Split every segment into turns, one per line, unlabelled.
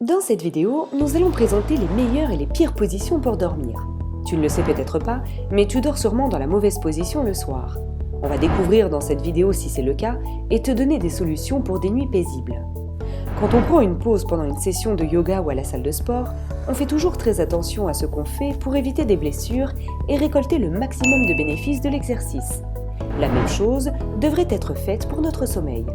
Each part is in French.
Dans cette vidéo, nous allons présenter les meilleures et les pires positions pour dormir. Tu ne le sais peut-être pas, mais tu dors sûrement dans la mauvaise position le soir. On va découvrir dans cette vidéo si c'est le cas et te donner des solutions pour des nuits paisibles. Quand on prend une pause pendant une session de yoga ou à la salle de sport, on fait toujours très attention à ce qu'on fait pour éviter des blessures et récolter le maximum de bénéfices de l'exercice. La même chose devrait être faite pour notre sommeil.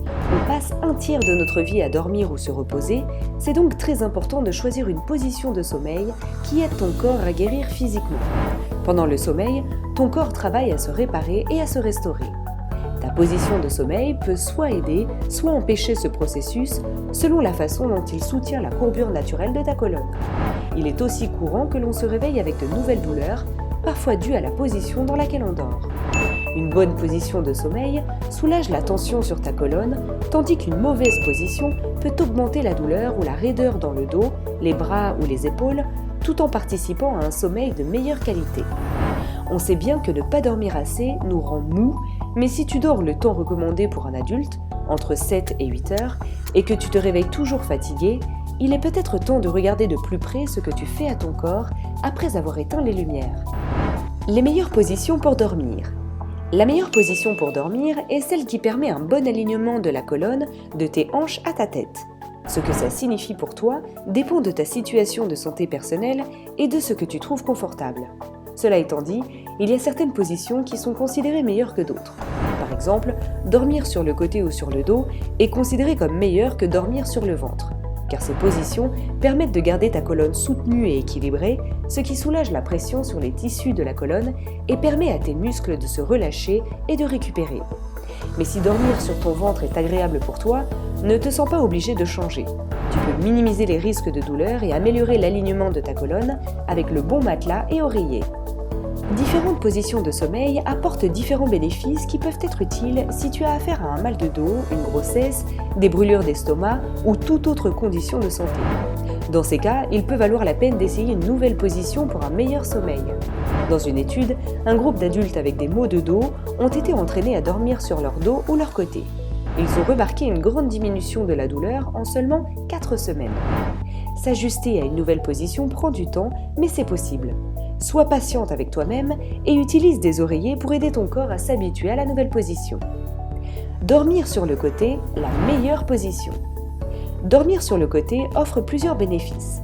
On passe un tiers de notre vie à dormir ou se reposer, c'est donc très important de choisir une position de sommeil qui aide ton corps à guérir physiquement. Pendant le sommeil, ton corps travaille à se réparer et à se restaurer. Ta position de sommeil peut soit aider, soit empêcher ce processus selon la façon dont il soutient la courbure naturelle de ta colonne. Il est aussi courant que l'on se réveille avec de nouvelles douleurs, parfois dues à la position dans laquelle on dort. Une bonne position de sommeil soulage la tension sur ta colonne, tandis qu'une mauvaise position peut augmenter la douleur ou la raideur dans le dos, les bras ou les épaules, tout en participant à un sommeil de meilleure qualité. On sait bien que ne pas dormir assez nous rend mou, mais si tu dors le temps recommandé pour un adulte, entre 7 et 8 heures, et que tu te réveilles toujours fatigué, il est peut-être temps de regarder de plus près ce que tu fais à ton corps après avoir éteint les lumières. Les meilleures positions pour dormir. La meilleure position pour dormir est celle qui permet un bon alignement de la colonne, de tes hanches à ta tête. Ce que ça signifie pour toi dépend de ta situation de santé personnelle et de ce que tu trouves confortable. Cela étant dit, il y a certaines positions qui sont considérées meilleures que d'autres. Par exemple, dormir sur le côté ou sur le dos est considéré comme meilleur que dormir sur le ventre, car ces positions permettent de garder ta colonne soutenue et équilibrée, ce qui soulage la pression sur les tissus de la colonne et permet à tes muscles de se relâcher et de récupérer. Mais si dormir sur ton ventre est agréable pour toi, ne te sens pas obligé de changer. Tu peux minimiser les risques de douleur et améliorer l'alignement de ta colonne avec le bon matelas et oreiller. Différentes positions de sommeil apportent différents bénéfices qui peuvent être utiles si tu as affaire à un mal de dos, une grossesse, des brûlures d'estomac ou toute autre condition de santé. Dans ces cas, il peut valoir la peine d'essayer une nouvelle position pour un meilleur sommeil. Dans une étude, un groupe d'adultes avec des maux de dos ont été entraînés à dormir sur leur dos ou leur côté. Ils ont remarqué une grande diminution de la douleur en seulement 4 semaines. S'ajuster à une nouvelle position prend du temps, mais c'est possible. Sois patiente avec toi-même et utilise des oreillers pour aider ton corps à s'habituer à la nouvelle position. Dormir sur le côté, la meilleure position. Dormir sur le côté offre plusieurs bénéfices.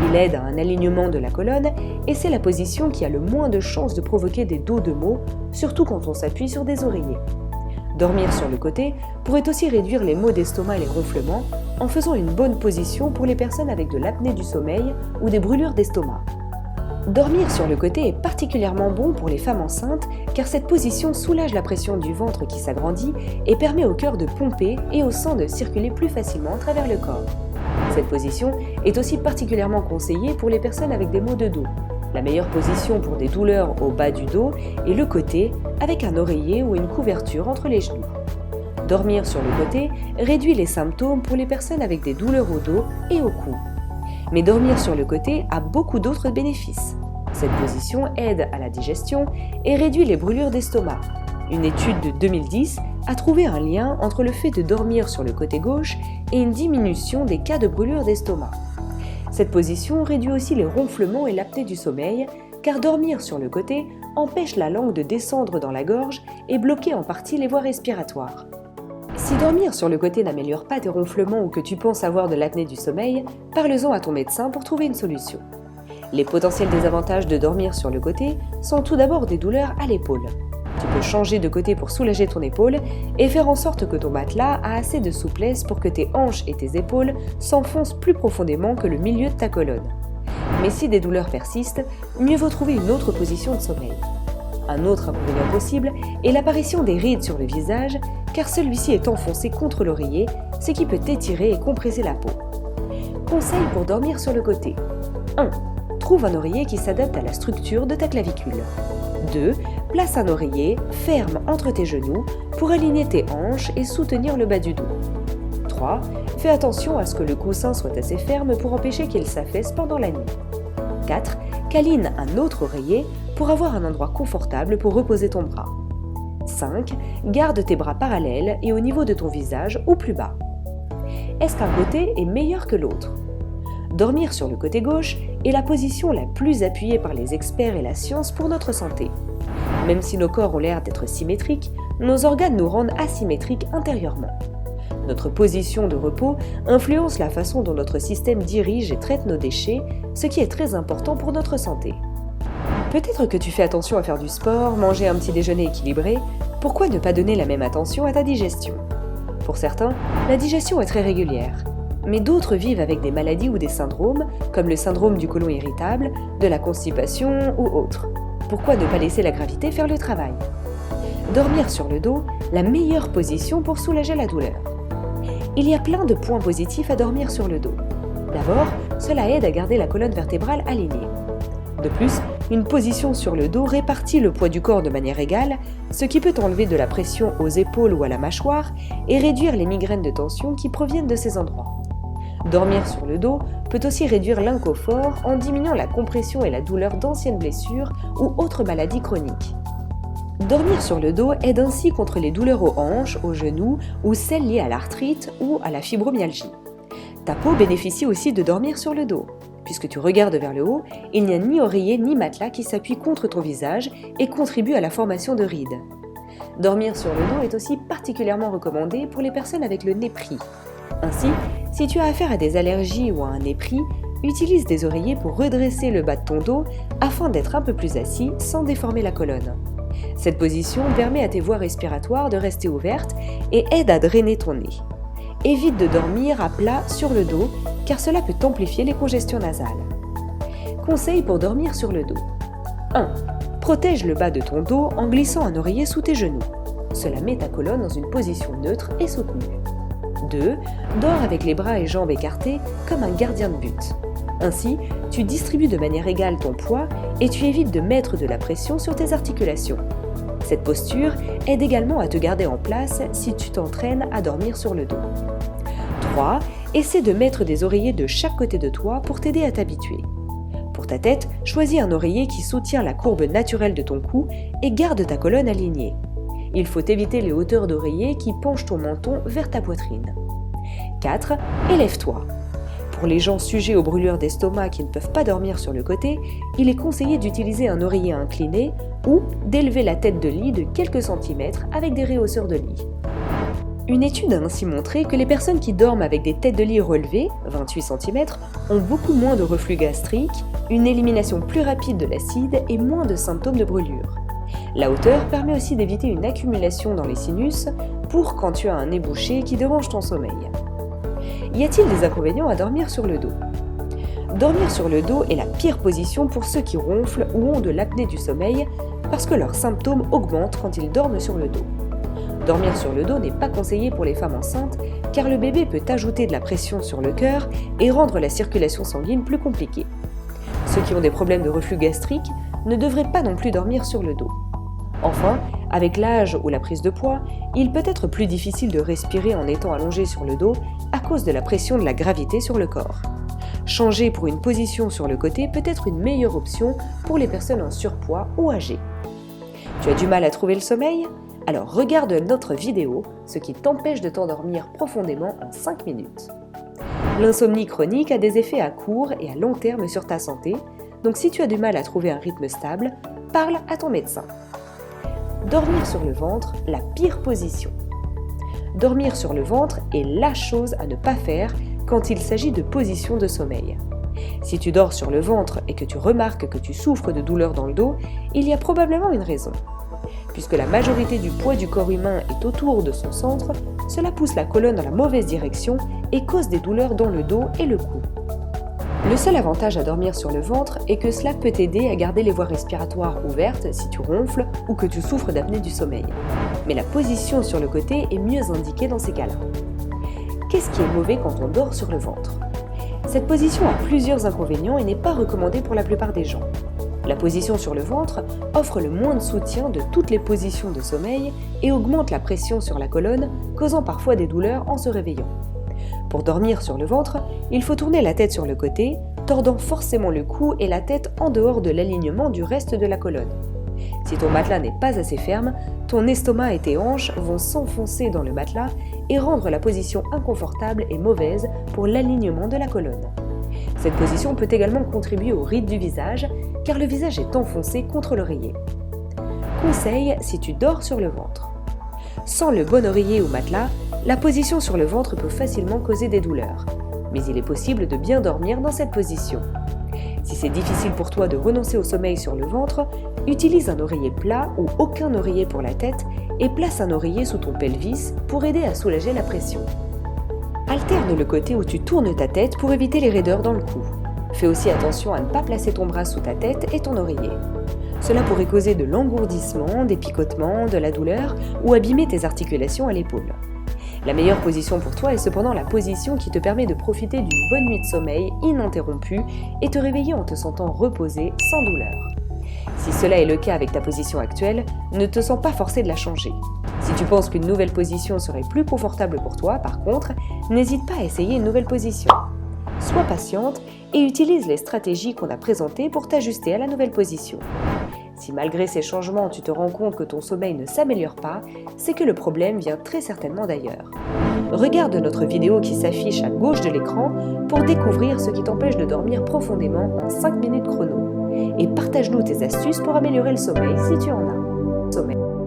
Il aide à un alignement de la colonne et c'est la position qui a le moins de chances de provoquer des dos de maux, surtout quand on s'appuie sur des oreillers. Dormir sur le côté pourrait aussi réduire les maux d'estomac et les ronflements en faisant une bonne position pour les personnes avec de l'apnée du sommeil ou des brûlures d'estomac. Dormir sur le côté est particulièrement bon pour les femmes enceintes car cette position soulage la pression du ventre qui s'agrandit et permet au cœur de pomper et au sang de circuler plus facilement à travers le corps. Cette position est aussi particulièrement conseillée pour les personnes avec des maux de dos. La meilleure position pour des douleurs au bas du dos est le côté avec un oreiller ou une couverture entre les genoux. Dormir sur le côté réduit les symptômes pour les personnes avec des douleurs au dos et au cou. Mais dormir sur le côté a beaucoup d'autres bénéfices. Cette position aide à la digestion et réduit les brûlures d'estomac. Une étude de 2010 a trouvé un lien entre le fait de dormir sur le côté gauche et une diminution des cas de brûlures d'estomac. Cette position réduit aussi les ronflements et l'apnée du sommeil, car dormir sur le côté empêche la langue de descendre dans la gorge et bloquer en partie les voies respiratoires. Si dormir sur le côté n'améliore pas tes ronflements ou que tu penses avoir de l'apnée du sommeil, parle-en à ton médecin pour trouver une solution. Les potentiels désavantages de dormir sur le côté sont tout d'abord des douleurs à l'épaule. Tu peux changer de côté pour soulager ton épaule et faire en sorte que ton matelas a assez de souplesse pour que tes hanches et tes épaules s'enfoncent plus profondément que le milieu de ta colonne. Mais si des douleurs persistent, mieux vaut trouver une autre position de sommeil. Un autre inconvénient possible est l'apparition des rides sur le visage, car celui-ci est enfoncé contre l'oreiller, ce qui peut étirer et compresser la peau. Conseils pour dormir sur le côté. 1. Trouve un oreiller qui s'adapte à la structure de ta clavicule. 2. Place un oreiller ferme entre tes genoux pour aligner tes hanches et soutenir le bas du dos. 3. Fais attention à ce que le coussin soit assez ferme pour empêcher qu'il s'affaisse pendant la nuit. 4. Câline un autre oreiller pour avoir un endroit confortable pour reposer ton bras. 5. Garde tes bras parallèles et au niveau de ton visage ou plus bas. Est-ce qu'un côté est meilleur que l'autre ? Dormir sur le côté gauche est la position la plus appuyée par les experts et la science pour notre santé. Même si nos corps ont l'air d'être symétriques, nos organes nous rendent asymétriques intérieurement. Notre position de repos influence la façon dont notre système dirige et traite nos déchets, ce qui est très important pour notre santé. Peut-être que tu fais attention à faire du sport, manger un petit déjeuner équilibré, pourquoi ne pas donner la même attention à ta digestion ? Pour certains, la digestion est très régulière, mais d'autres vivent avec des maladies ou des syndromes, comme le syndrome du côlon irritable, de la constipation ou autre. Pourquoi ne pas laisser la gravité faire le travail ? Dormir sur le dos, la meilleure position pour soulager la douleur. Il y a plein de points positifs à dormir sur le dos. D'abord, cela aide à garder la colonne vertébrale alignée. De plus, une position sur le dos répartit le poids du corps de manière égale, ce qui peut enlever de la pression aux épaules ou à la mâchoire et réduire les migraines de tension qui proviennent de ces endroits. Dormir sur le dos peut aussi réduire l'inconfort en diminuant la compression et la douleur d'anciennes blessures ou autres maladies chroniques. Dormir sur le dos aide ainsi contre les douleurs aux hanches, aux genoux ou celles liées à l'arthrite ou à la fibromyalgie. Ta peau bénéficie aussi de dormir sur le dos. Puisque tu regardes vers le haut, il n'y a ni oreiller ni matelas qui s'appuient contre ton visage et contribuent à la formation de rides. Dormir sur le dos est aussi particulièrement recommandé pour les personnes avec le nez pris. Ainsi, si tu as affaire à des allergies ou à un nez pris, utilise des oreillers pour redresser le bas de ton dos afin d'être un peu plus assis sans déformer la colonne. Cette position permet à tes voies respiratoires de rester ouvertes et aide à drainer ton nez. Évite de dormir à plat sur le dos car cela peut amplifier les congestions nasales. Conseils pour dormir sur le dos. 1. Protège le bas de ton dos en glissant un oreiller sous tes genoux. Cela met ta colonne dans une position neutre et soutenue. 2. Dors avec les bras et jambes écartés comme un gardien de but. Ainsi, tu distribues de manière égale ton poids et tu évites de mettre de la pression sur tes articulations. Cette posture aide également à te garder en place si tu t'entraînes à dormir sur le dos. 3. Essaie de mettre des oreillers de chaque côté de toi pour t'aider à t'habituer. Pour ta tête, choisis un oreiller qui soutient la courbe naturelle de ton cou et garde ta colonne alignée. Il faut éviter les hauteurs d'oreiller qui penchent ton menton vers ta poitrine. 4. Élève-toi. Pour les gens sujets aux brûlures d'estomac qui ne peuvent pas dormir sur le côté, il est conseillé d'utiliser un oreiller incliné ou d'élever la tête de lit de quelques centimètres avec des rehausseurs de lit. Une étude a ainsi montré que les personnes qui dorment avec des têtes de lit relevées, 28 cm, ont beaucoup moins de reflux gastrique, une élimination plus rapide de l'acide et moins de symptômes de brûlure. La hauteur permet aussi d'éviter une accumulation dans les sinus pour quand tu as un nez bouché qui dérange ton sommeil. Y a-t-il des inconvénients à dormir sur le dos ? Dormir sur le dos est la pire position pour ceux qui ronflent ou ont de l'apnée du sommeil parce que leurs symptômes augmentent quand ils dorment sur le dos. Dormir sur le dos n'est pas conseillé pour les femmes enceintes car le bébé peut ajouter de la pression sur le cœur et rendre la circulation sanguine plus compliquée. Ceux qui ont des problèmes de reflux gastrique ne devraient pas non plus dormir sur le dos. Enfin, avec l'âge ou la prise de poids, il peut être plus difficile de respirer en étant allongé sur le dos à cause de la pression de la gravité sur le corps. Changer pour une position sur le côté peut être une meilleure option pour les personnes en surpoids ou âgées. Tu as du mal à trouver le sommeil ? Alors regarde notre vidéo, ce qui t'empêche de t'endormir profondément en 5 minutes. L'insomnie chronique a des effets à court et à long terme sur ta santé, donc si tu as du mal à trouver un rythme stable, parle à ton médecin. Dormir sur le ventre, la pire position. Dormir sur le ventre est la chose à ne pas faire quand il s'agit de position de sommeil. Si tu dors sur le ventre et que tu remarques que tu souffres de douleurs dans le dos, il y a probablement une raison. Puisque la majorité du poids du corps humain est autour de son centre, cela pousse la colonne dans la mauvaise direction et cause des douleurs dans le dos et le cou. Le seul avantage à dormir sur le ventre est que cela peut t'aider à garder les voies respiratoires ouvertes si tu ronfles ou que tu souffres d'apnée du sommeil. Mais la position sur le côté est mieux indiquée dans ces cas-là. Qu'est-ce qui est mauvais quand on dort sur le ventre ? Cette position a plusieurs inconvénients et n'est pas recommandée pour la plupart des gens. La position sur le ventre offre le moins de soutien de toutes les positions de sommeil et augmente la pression sur la colonne, causant parfois des douleurs en se réveillant. Pour dormir sur le ventre, il faut tourner la tête sur le côté, tordant forcément le cou et la tête en dehors de l'alignement du reste de la colonne. Si ton matelas n'est pas assez ferme, ton estomac et tes hanches vont s'enfoncer dans le matelas et rendre la position inconfortable et mauvaise pour l'alignement de la colonne. Cette position peut également contribuer au ride du visage, car le visage est enfoncé contre l'oreiller. Conseil si tu dors sur le ventre. Sans le bon oreiller ou matelas, la position sur le ventre peut facilement causer des douleurs, mais il est possible de bien dormir dans cette position. Si c'est difficile pour toi de renoncer au sommeil sur le ventre, utilise un oreiller plat ou aucun oreiller pour la tête et place un oreiller sous ton pelvis pour aider à soulager la pression. Alterne le côté où tu tournes ta tête pour éviter les raideurs dans le cou. Fais aussi attention à ne pas placer ton bras sous ta tête et ton oreiller. Cela pourrait causer de l'engourdissement, des picotements, de la douleur ou abîmer tes articulations à l'épaule. La meilleure position pour toi est cependant la position qui te permet de profiter d'une bonne nuit de sommeil ininterrompue et te réveiller en te sentant reposé sans douleur. Si cela est le cas avec ta position actuelle, ne te sens pas forcé de la changer. Si tu penses qu'une nouvelle position serait plus confortable pour toi, par contre, n'hésite pas à essayer une nouvelle position. Sois patiente et utilise les stratégies qu'on a présentées pour t'ajuster à la nouvelle position. Si malgré ces changements, tu te rends compte que ton sommeil ne s'améliore pas, c'est que le problème vient très certainement d'ailleurs. Regarde notre vidéo qui s'affiche à gauche de l'écran pour découvrir ce qui t'empêche de dormir profondément en 5 minutes chrono. Et partage-nous tes astuces pour améliorer le sommeil si tu en as.